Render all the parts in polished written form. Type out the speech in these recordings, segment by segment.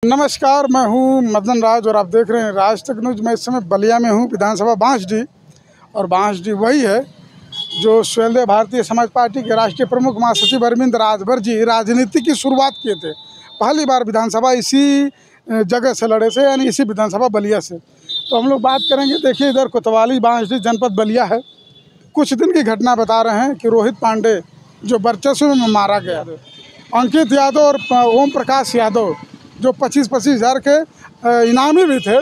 नमस्कार, मैं हूं मदन राज और आप देख रहे हैं राज तक न्यूज। मैं इस समय बलिया में हूं, विधानसभा बांसडीह। और बांसडीह वही है जो स्वदेव भारतीय समाज पार्टी के राष्ट्रीय प्रमुख महासचिव अरविंद राजभर जी राजनीति की शुरुआत किए थे। पहली बार विधानसभा इसी जगह से लड़े थे, यानी इसी विधानसभा बलिया से। तो हम लोग बात करेंगे। देखिए, इधर कोतवाली बांसडीह जनपद बलिया है। कुछ दिन की घटना बता रहे हैं कि रोहित पांडे जो वर्चस्व में मारा गया, अंकित यादव और ओम प्रकाश यादव जो 25-25 हज़ार के इनामी भी थे,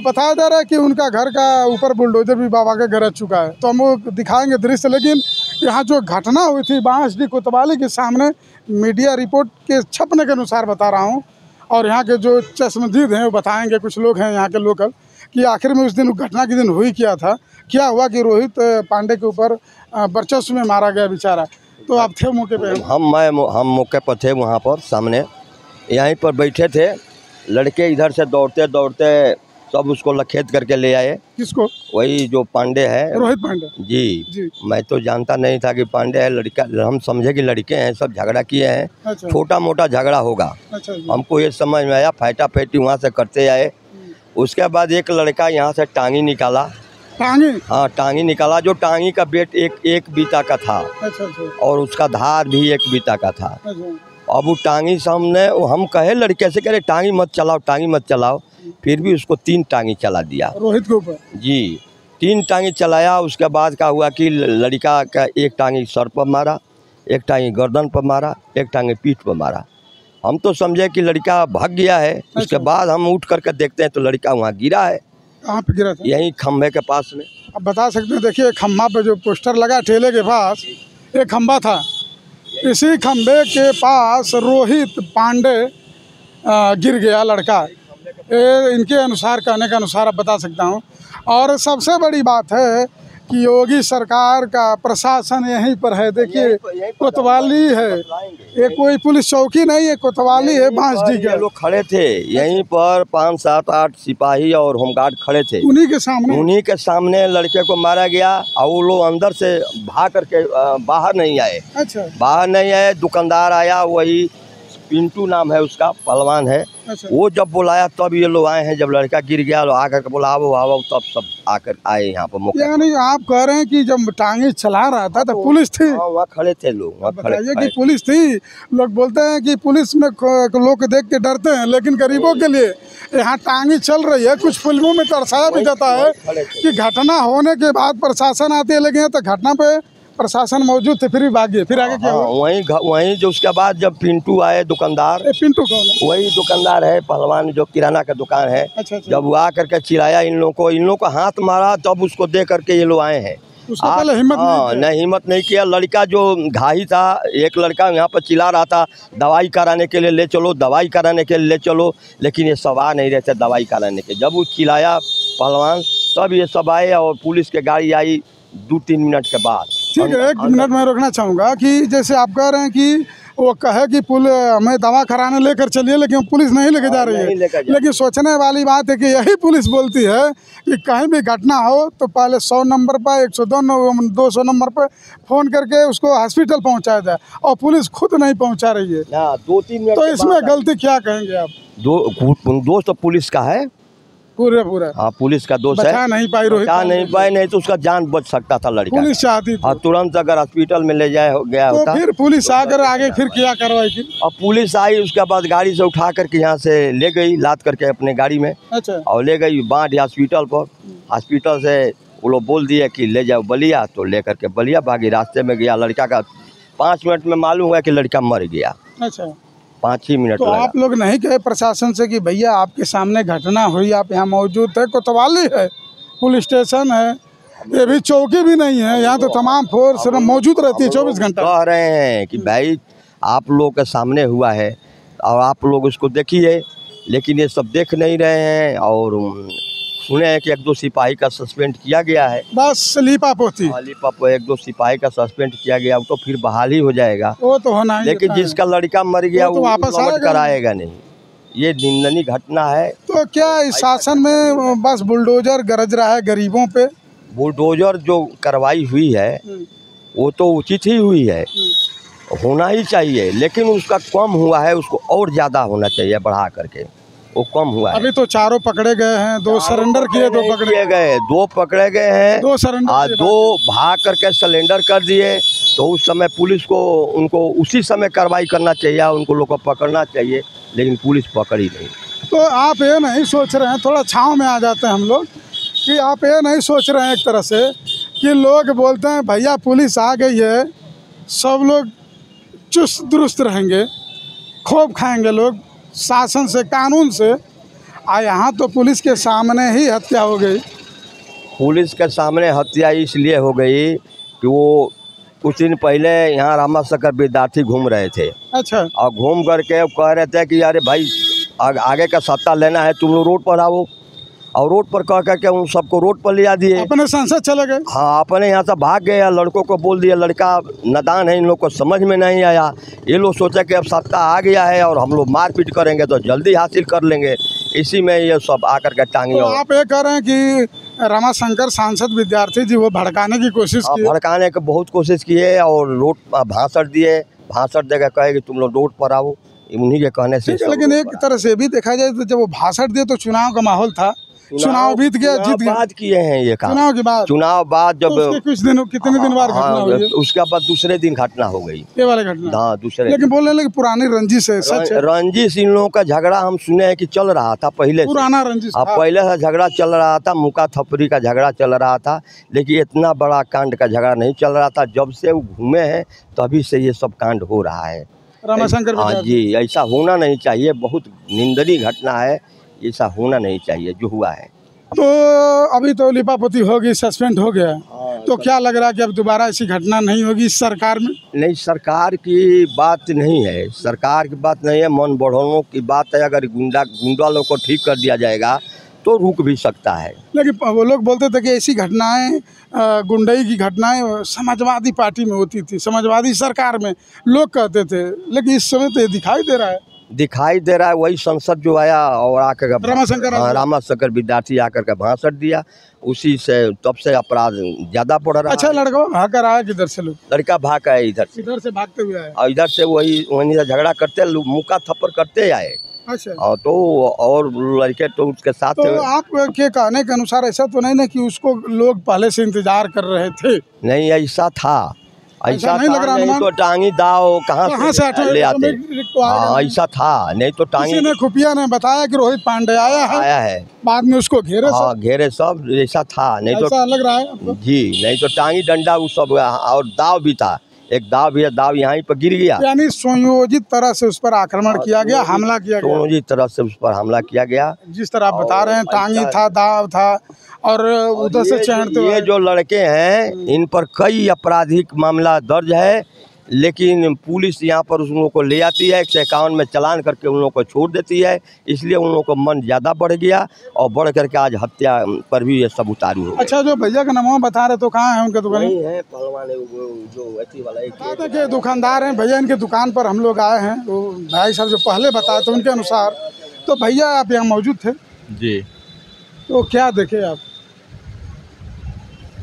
बताया जा रहा है कि उनका घर का ऊपर बुलडोजर भी बाबा के गरज चुका है। तो हम वो दिखाएंगे दृश्य। लेकिन यहाँ जो घटना हुई थी बांसडीह कोतवाली के सामने, मीडिया रिपोर्ट के छपने के अनुसार बता रहा हूँ, और यहाँ के जो चश्मदीद हैं वो बताएंगे, कुछ लोग हैं यहाँ के लोकल, कि आखिर में उस दिन घटना के दिन हुई क्या हुआ कि रोहित पांडे के ऊपर वर्चस्व में मारा गया बेचारा। तो आप थे मौके पे? हम मौके पर थे, वहाँ पर सामने यहीं पर बैठे थे। लड़के इधर से दौड़ते दौड़ते सब उसको लखेत करके ले आए। किसको? वही जो पांडे है, रोहित पांडे जी। मैं तो जानता नहीं था कि पांडे है लड़का, हम समझे कि लड़के हैं, सब झगड़ा किए हैं। अच्छा। छोटा मोटा झगड़ा होगा। अच्छा। हमको ये समझ में आया, फाइटा फैटी वहाँ से करते आए। उसके बाद एक लड़का यहाँ से टांगी निकाला। टांगी? हाँ, टांगी निकाला। जो टांगी का वेट एक बीता का था। अच्छा। और उसका धार भी 1 बीता का था। अच्छा। अब वो टांगी सामने, हम कहे लड़के से, कह रहे टांगी मत चलाओ, टांगी मत चलाओ। फिर भी उसको 3 टांगी चला दिया रोहित के ऊपर। जी, 3 टांगी चलाया। उसके बाद क्या हुआ कि लड़का का एक टांगी सर पर मारा, एक टांगी गर्दन पर मारा, एक टांगी पीठ पर मारा। हम तो समझे कि लड़का भाग गया है। उसके बाद हम उठ करके देखते हैं तो लड़का वहाँ गिरा है। कहाँ पे गिरा था? यहीं खम्भे के पास में। अब बता सकते हैं, देखिए खम्भा पे जो पोस्टर लगा ठेले के पास, एक खम्भा था। इसी खम्भे के पास रोहित पांडे गिर गया लड़का। इनके अनुसार, कहने के अनुसार अब बता सकता हूँ। और सबसे बड़ी बात है कि योगी सरकार का प्रशासन यहीं पर है। देखिए, कोतवाली है, ये कोई पुलिस चौकी नहीं है, कोतवाली है बांसडीह के। लोग खड़े थे यहीं पर, 5, 7, 8 सिपाही और होमगार्ड खड़े थे। उन्हीं के सामने लड़के को मारा गया। और वो लोग अंदर से भाग करके बाहर नहीं आए। अच्छा। बाहर नहीं आए। दुकानदार आया, वही पिंटू नाम है उसका, पहलवान है। अच्छा। वो जब बुलाया तब ये लोग आए हैं। जब लड़का गिर गया तो आकर के बोला आओ, तब सब आकर आए यहाँ पर मौके। यानी आप कह रहे हैं कि जब टांगे चला रहा था तो पुलिस थी? वहाँ खड़े थे लोग, वहाँ खड़े। बताइए कि पुलिस थी। लोग बोलते हैं कि पुलिस में लोग देख के डरते हैं, लेकिन गरीबों के लिए यहाँ टांगी चल रही है। कुछ फिल्मों में दर्शाया भी जाता है कि घटना होने के बाद प्रशासन आती है, लेकिन तो घटना पे प्रशासन मौजूद थे, फिर भी भागे। फिर आगे क्या हुआ? वहीं जो उसके बाद जब पिंटू आए, दुकानदार। पिंटू कौन है? वही दुकानदार है, पहलवान, जो किराना का दुकान है। अच्छा। जब वो आ करके चिल्लाया इन लोगों को हाथ मारा, तब उसको देख करके ये लोग आए हैं। पहले हिम्मत नहीं किया। लड़का जो घायल था, एक लड़का यहाँ पर चिल्ला रहा था दवाई कराने के लिए ले चलो, दवाई कराने के लिए ले चलो। लेकिन ये सब आ नहीं रहे थे दवाई कराने के। जब वो चिल्लाया पहलवान, तब ये सब आए और पुलिस की गाड़ी आई 2-3 मिनट के बाद। ठीक है, 1 मिनट में रोकना चाहूँगा कि जैसे आप कह रहे हैं कि वो कहे कि हमें दवा कराने लेकर चलिए, लेकिन पुलिस नहीं लेके जा रही है। लेकिन सोचने वाली बात है कि यही पुलिस बोलती है कि कहीं भी घटना हो तो पहले 100 नंबर पर, 102 नंबर पर फ़ोन करके उसको हॉस्पिटल पहुंचाया जाए, और पुलिस खुद नहीं पहुंचा रही है। 2-3 मिनट। तो इसमें गलती क्या कहेंगे आप? दोस्त तो पुलिस का है पूरा। हाँ, पुलिस का दोष है। बचा नहीं पाई रोहित, नहीं तो उसका जान बच सकता था लड़का। पुलिस चाहती थी। तुरंत अगर हॉस्पिटल में ले गया तो होता। फिर पुलिस आकर आगे फिर क्या कार्रवाई की? और पुलिस आई, उसके बाद गाड़ी से उठा करके यहाँ से ले गई, लाद करके अपने गाड़ी में। अच्छा। और ले गई बांसडीह हॉस्पिटल पर। हॉस्पिटल से वो लोग बोल दिए कि ले जाओ बलिया, तो ले करके बलिया भागी। रास्ते में गया, लड़का का 5 मिनट में मालूम हुआ कि लड़का मर गया। अच्छा। 5 ही मिनट। तो आप लोग नहीं कहे प्रशासन से कि भैया आपके सामने घटना हुई, आप यहाँ मौजूद थे? कोतवाली है, पुलिस स्टेशन है, ये भी चौकी भी नहीं है, यहाँ तो तमाम फोर्स मौजूद रहती है 24 घंटा। कह रहे हैं कि भाई आप लोग के सामने हुआ है और आप लोग उसको देखिए, लेकिन ये सब देख नहीं रहे हैं। और सुने हैं कि 1-2 सिपाही का सस्पेंड किया गया है। बस लीपापोती 1-2 सिपाही का सस्पेंड किया गया, तो फिर बहाली हो जाएगा। वो तो होना ही। लेकिन जिसका लड़का मर गया वो तो वापस कराएगा नहीं। ये निंदनीय घटना है। तो क्या इस शासन में बस बुलडोजर गरज रहा है गरीबों पे? बुलडोजर जो कार्रवाई हुई है वो तो उचित ही हुई है। होना ही चाहिए, लेकिन उसका कम हुआ है, उसको और ज़्यादा होना चाहिए बढ़ा करके, वो कम हुआ है। अभी तो 4 पकड़े गए हैं, 2 सरेंडर किए, 2 पकड़े गए, 2 पकड़े गए हैं, 2 सरेंडर 2 भाग करके सरेंडर कर दिए। तो उस समय पुलिस को उनको उसी समय कार्रवाई करना चाहिए, उनको लोग को पकड़ना चाहिए, लेकिन पुलिस पकड़ी नहीं। तो आप ये नहीं सोच रहे हैं, थोड़ा छाँव में आ जाते हैं हम लोग, कि आप ये नहीं सोच रहे हैं एक तरह से कि लोग बोलते हैं भैया पुलिस आ गई है, सब लोग चुस्त दुरुस्त रहेंगे, खूब खाएंगे लोग शासन से, कानून से, यहाँ तो पुलिस के सामने ही हत्या हो गई। पुलिस के सामने हत्या इसलिए हो गई कि वो कुछ दिन पहले यहाँ रामा शंकर विद्यार्थी घूम रहे थे। अच्छा। और घूम करके कह रहे थे कि अरे भाई आगे का सत्ता लेना है, तुम लोग रोड पर आओ, और रोड पर कह करके उन सबको रोड पर लिया दिए, अपने संसद चले गए। हाँ, अपने यहाँ से भाग गए। लड़कों को बोल दिया, लड़का नादान है, इन लोग को समझ में नहीं आया। ये लोग सोचा कि अब सत्ता आ गया है और हम लोग मारपीट करेंगे तो जल्दी हासिल कर लेंगे, इसी में ये सब आकर के टांगी। तो आप ये कह रहे हैं कि रमाशंकर सांसद विद्यार्थी जी वो भड़काने की कोशिश की? भड़काने की बहुत कोशिश किए और रोड भाषण दिए, भाषण देकर कहे कि तुम लोग रोड पर आओ, उन्हीं के कहने से। लेकिन एक तरह से भी देखा जाए तो जब वो भाषण दिए तो चुनाव का माहौल था, चुनाव बीत गया, जीत गया। बाद किए हैं ये काम, चुनाव बाद जब तो कुछ दिन, कितने दिन बाद घटना हुई? उसके बाद दूसरे दिन घटना हो गई, ये वाली घटना। हाँ, दूसरे। लेकिन बोल रहे हैं कि पुरानी रंजिश है, सच है? रंजिश इन लोगों का झगड़ा हम सुने हैं कि चल रहा था पहले, पुराना रंजिश था। पहले से झगड़ा चल रहा था, मुका थपरी का झगड़ा चल रहा था, लेकिन इतना बड़ा कांड का झगड़ा नहीं चल रहा था। जब से वो घूमे हैं तभी से ये सब कांड हो रहा है। रमाशंकर, हाँ जी, ऐसा होना नहीं चाहिए, बहुत निंदनीय घटना है, ऐसा होना नहीं चाहिए जो हुआ है। तो अभी तो लिपापोती होगी, सस्पेंड हो गया, तो क्या लग रहा है कि अब दोबारा ऐसी घटना नहीं होगी इस सरकार में? नहीं, सरकार की बात नहीं है, सरकार की बात नहीं है, मन बढ़ोनों की बात है। अगर गुंडा लोग को ठीक कर दिया जाएगा तो रुक भी सकता है। लेकिन वो लोग बोलते थे कि ऐसी घटनाएं, गुंडई की घटनाएं समाजवादी पार्टी में होती थी, समाजवादी सरकार में, लोग कहते थे, लेकिन इस समय तो ये दिखाई दे रहा है। वही संसद जो आया और आकर रामाशंकर विद्यार्थी आकर के भाषण दिया, उसी से तब से अपराध ज्यादा बढ़ रहा है। अच्छा, लड़का भाग कर आया किधर से? लड़का भाग आया इधर से भागते हुए आया, और इधर से वही झगड़ा करते, मुका थप्पड़ करते आए। अच्छा। और तो और लड़के तो उसके साथ। तो आप के कहने के अनुसार ऐसा तो नहीं ना कि उसको लोग पहले से इंतजार कर रहे थे? नहीं, ऐसा था, ऐसा नहीं लग रहा। नहीं तो टांगी दाव कहाँ से ले आते? हाँ, ऐसा था, नहीं तो टांगी। किसी ने खुफिया ने बताया कि रोहित पांडे आया है, बाद में उसको घेरे। हाँ, घेरे सब, ऐसा था। नहीं तो ऐसा लग रहा है जी, नहीं तो टांगी डंडा वो सब, और दाव भी था, एक दाव भी है, दाव यहाँ पर गिर गया। यानी सुयोजित तरह से उस पर आक्रमण किया गया, हमला किया गया, सुयोजित तरह से उस पर हमला किया गया। जिस तरह आप बता रहे हैं, टांगी था, दाव था, और उधर से चढ़ते। ये जो लड़के हैं, इन पर कई आपराधिक मामला दर्ज है, लेकिन पुलिस यहाँ पर उन लोगों को ले आती है, 151 में चालान करके उन लोगों को छोड़ देती है। इसलिए उन लोगों को मन ज़्यादा बढ़ गया और बढ़ करके आज हत्या पर भी ये सब उतारू हो। अच्छा, जो भैया का नाम बता रहे तो कहाँ है उनके दुकान? है पहलवान, जो ऐसी वाला देखिए दुकानदार हैं भैया, इनके दुकान पर हम लोग आए हैं। तो भाई साहब जो पहले बताए तो उनके अनुसार, तो भैया आप यहाँ मौजूद थे जी, तो क्या देखे आप?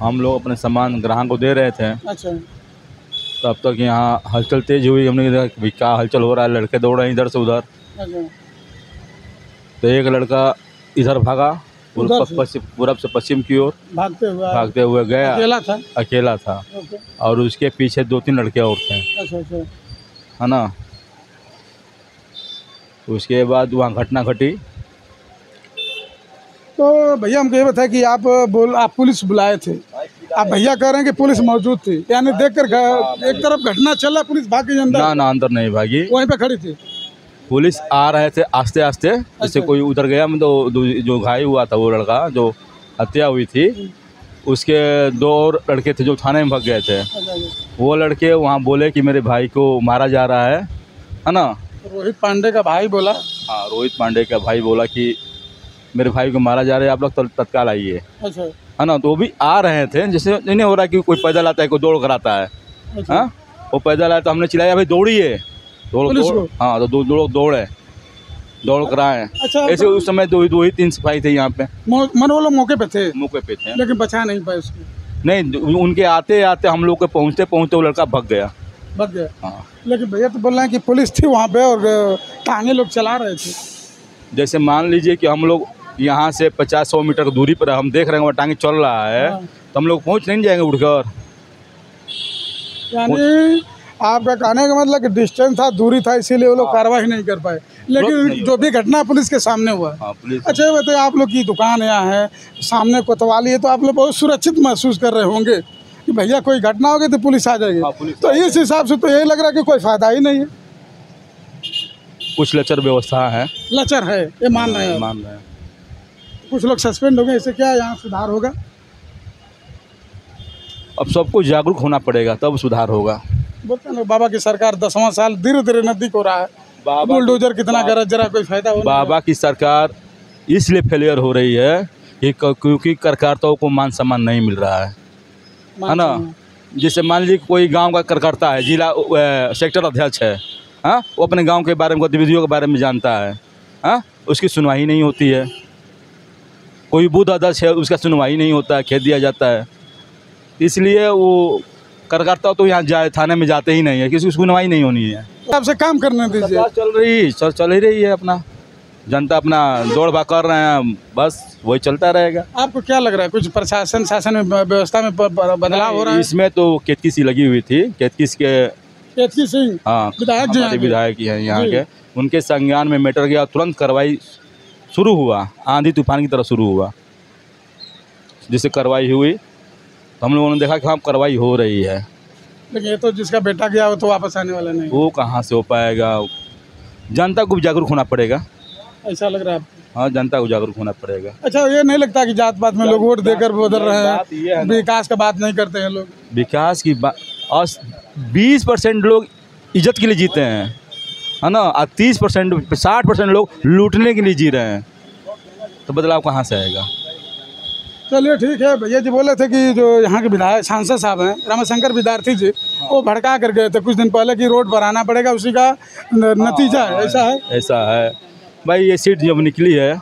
हम लोग अपने सामान ग्राहक को दे रहे थे। अच्छा। तब तक यहाँ हलचल तेज हुई, हमने देखा क्या हलचल हो रहा है, लड़के दौड़ रहे हैं इधर से उधर। अच्छा। तो एक लड़का इधर भागा, पूरब से पश्चिम की ओर भागते हुए गया, अकेला था। और उसके पीछे 2-3 लड़के और थे। अच्छा। है ना। उसके बाद वहाँ घटना घटी। तो भैया हमको ये बताया कि आप पुलिस बुलाए थे, आप भैया कह रहे हैं कि पुलिस मौजूद थी, यानी देखकर एक तरफ घटना चला, पुलिस भाग गई अंदर? ना, अंदर नहीं भागी, वहीं पे खड़ी थी। पुलिस आ रहे थे आस्ते आस्ते, जैसे कोई उधर गया। तो जो घायल हुआ था वो लड़का, जो हत्या हुई थी, उसके 2 और लड़के थे जो थाने में भाग गए थे। वो लड़के वहाँ बोले कि मेरे भाई को मारा जा रहा है ना। रोहित पांडे का भाई बोला? हाँ, रोहित पांडे का भाई बोला कि मेरे भाई को मारा जा रहा है, आप लोग तत्काल आइए। अच्छा। है ना। तो वो भी आ रहे थे, जैसे नहीं हो रहा कि कोई पैदल आता है, कोई दौड़ कर आता है। अच्छा। हाँ, वो पैदल आया तो हमने चिल्लाया भाई दौड़िए, दौड़। हाँ, तो 2 लोग दौड़ कर आए। अच्छा। ऐसे उस समय 2-3 सिपाही थे यहाँ पे। वो लोग मौके पे थे, लेकिन बचा नहीं पाए उसको। नहीं, उनके आते आते हम लोग के पहुँचते वो लड़का भाग गया। भाग गया। हाँ, लेकिन भैया तो बोल रहे हैं कि पुलिस थी वहाँ पे और टांगे लोग चला रहे थे। जैसे मान लीजिए कि हम लोग यहाँ से 50-100 मीटर की दूरी पर हम देख रहे हैं वहाँ टांगे चल रहा है, हाँ। तो हम लोग पहुँच नहीं जाएंगे उड़कर। यानी आपका कहने का मतलब कि डिस्टेंस था, दूरी था, इसीलिए वो लोग कार्रवाई नहीं कर पाए। लेकिन जो भी घटना पुलिस के सामने हुआ। हाँ, पुलिस। अच्छा ये बताइए, आप लोग की दुकान यहाँ है, सामने कोतवाली है, तो आप लोग बहुत सुरक्षित महसूस कर रहे होंगे कि भैया कोई घटना होगी तो पुलिस आ जाएगी। हाँ, पुलिस तो इस हिसाब से तो यही लग रहा है कि कोई फायदा ही नहीं है, कुछ लचर व्यवस्था है, लचर है, ये मान रहे हैं। मान रहे हैं। कुछ लोग सस्पेंड हो गए, इससे क्या यहाँ सुधार होगा? अब सबको जागरूक होना पड़ेगा तब सुधार होगा। बोलते हैं बाबा की सरकार 10वां साल धीरे धीरे नजदीक हो रहा है, बाबा बुलडोजर कितना गरज जरा कोई फायदा हो। बाबा की सरकार इसलिए फेलियर हो रही है कि क्योंकि कार्यकर्ताओं को मान सम्मान नहीं मिल रहा है ना। जैसे मान लीजिए कोई गांव का कार्यकर्ता है, जिला सेक्टर अध्यक्ष है, हाँ, वो अपने गांव के बारे में, गतिविधियों के बारे में जानता है, हाँ, उसकी सुनवाई नहीं होती है। कोई बूथ अध्यक्ष है, उसका सुनवाई नहीं होता है, खेद दिया जाता है। इसलिए वो कार्यकर्ता तो यहाँ थाने में जाते ही नहीं है, किसी की सुनवाई नहीं होनी है। आपसे काम करने दीजिए। चल ही रही है, अपना जनता अपना दौड़ भाग कर रहे हैं, बस वही चलता रहेगा। आपको क्या लग रहा है, कुछ प्रशासन शासन में व्यवस्था में बदलाव हो रहा है? इसमें तो केतकी सी लगी हुई थी, केतकी सिंह, हाँ, विधायक जी, हमारे विधायक हैं यहाँ जी। के, उनके संज्ञान में मैटर गया, तुरंत कार्रवाई शुरू हुआ, आंधी तूफान की तरह शुरू हुआ। जिससे कार्रवाई हुई तो हम लोगों ने देखा कि हाँ कार्रवाई हो रही है। लेकिन ये तो जिसका बेटा गया वो तो वापस आने वाला नहीं, वो कहाँ से हो पाएगा? जनता को भी जागरूक होना पड़ेगा। ऐसा लग रहा है आपको? हाँ, जनता को जागरूक होना पड़ेगा। अच्छा, ये नहीं लगता कि जात पात में लोग वोट देकर बदल रहे बात ये है हैं, ना। विकास का बात नहीं करते हैं लोग? विकास की बात, और 20% लोग इज्जत के लिए जीते हैं, है ना, और 30% 60% लोग लूटने के लिए जी रहे हैं, तो बदलाव कहाँ से आएगा? चलिए ठीक है। भैया जी बोले थे कि जो यहाँ के विधायक सांसद साहब हैं रामाशंकर विद्यार्थी जी, वो भड़का कर गए थे कुछ दिन पहले कि रोड बनाना पड़ेगा, उसी का नतीजा है, ऐसा है? ऐसा है भाई, ये सीट जब निकली है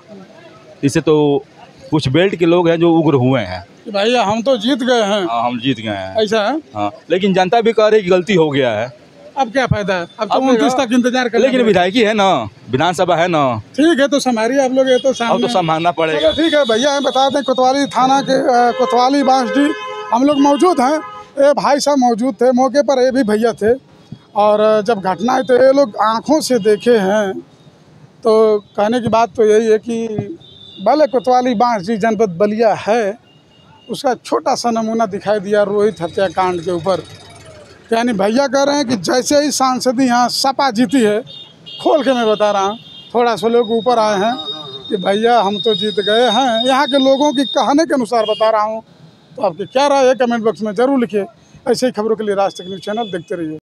इससे तो कुछ बेल्ट के लोग हैं जो उग्र हुए हैं कि भैया हम तो जीत गए हैं। हाँ, हम जीत गए हैं, ऐसा है? हाँ, लेकिन जनता भी कह रही कि गलती हो गया है। अब क्या फायदा है, अब तो अब 29 तक इंतजार कर। लेकिन विधायकी है ना, विधानसभा है ना, ठीक है, तो संभालिए आप लोग, ये तो अब सामने तो संभालना पड़ेगा। चलो ठीक है भैया, हम बता दें कोतवाली थाना के कोतवाली बांसडी हम लोग मौजूद हैं। ये भाई साहब मौजूद थे मौके पर, ये भी भैया थे, और जब घटना है तो ये लोग आँखों से देखे हैं। तो कहने की बात तो यही है कि भले कोतवाली बांसडी जनपद बलिया है, उसका छोटा सा नमूना दिखाई दिया रोहित हत्याकांड के ऊपर। यानी भैया कह रहे हैं कि जैसे ही सांसदी यहाँ सपा जीती है, खोल के मैं बता रहा हूँ, थोड़ा सा लोग ऊपर आए हैं कि भैया हम तो जीत गए हैं। यहाँ के लोगों की कहने के अनुसार बता रहा हूँ। तो आपकी क्या राय है कमेंट बॉक्स में ज़रूर लिखिए। ऐसे ही खबरों के लिए राज टेक न्यूज़ चैनल देखते रहिए।